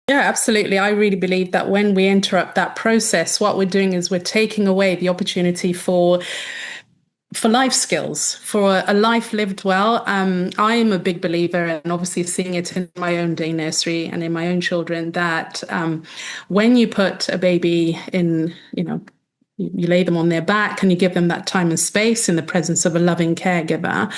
Yeah, absolutely. I really believe that when we interrupt that process, what we're doing is we're taking away the opportunity for life skills, for a life lived well. I am a big believer, and obviously seeing it in my own day nursery and in my own children, that when you put a baby in, you lay them on their back and you give them that time and space in the presence of a loving caregiver,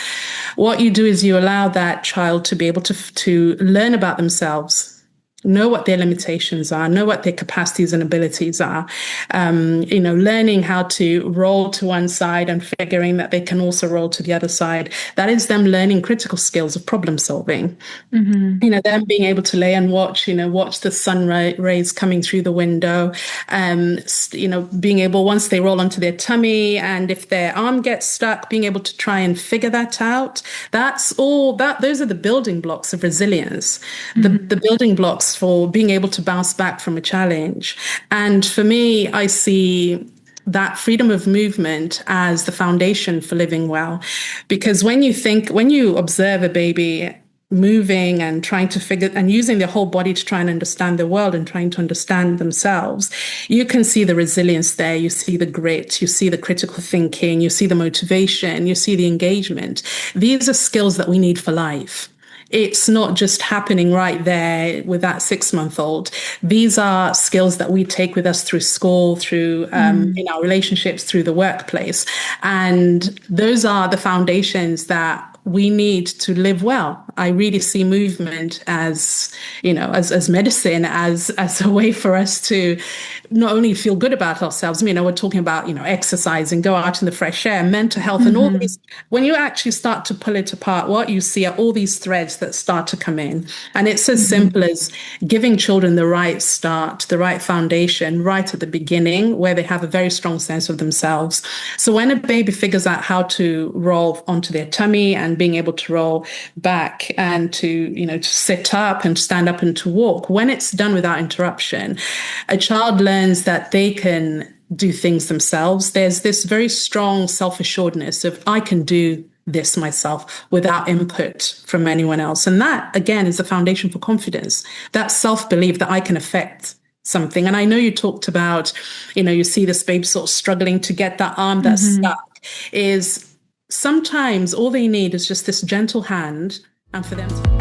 what you do is you allow that child to be able to learn about themselves, know what their limitations are, know what their capacities and abilities are. Learning how to roll to one side and figuring that they can also roll to the other side. That is them learning critical skills of problem solving. Hmm. Them being able to lay and watch the sun rays coming through the window, being able, once they roll onto their tummy, and if their arm gets stuck, being able to try and figure that out. Those are the building blocks of resilience, the Hmm. building blocks for being able to bounce back from a challenge. And for me, I see that freedom of movement as the foundation for living well. Because when you observe a baby moving and trying to figure and using their whole body to try and understand the world and trying to understand themselves, you can see the resilience there. You see the grit, you see the critical thinking, you see the motivation, you see the engagement. These are skills that we need for life. It's not just happening right there with that 6 month old. These are skills that we take with us through school, through in our relationships, through the workplace. And those are the foundations that we need to live well. I really see movement as, as medicine, as a way for us to not only feel good about ourselves. We're talking about, exercise and go out in the fresh air, mental health, and all Hmm. these. When you actually start to pull it apart, what you see are all these threads that start to come in. And it's as simple as giving children the right start, the right foundation right at the beginning, where they have a very strong sense of themselves. So when a baby figures out how to roll onto their tummy and being able to roll back and to sit up and stand up and to walk, when it's done without interruption, a child learns that they can do things themselves. There's this very strong self-assuredness of, I can do this myself without input from anyone else. And that, again, is the foundation for confidence, that self-belief that I can affect something. And I know you talked about, you see this baby sort of struggling to get that arm that's Hmm. stuck. Is sometimes all they need is just this gentle hand, and for them to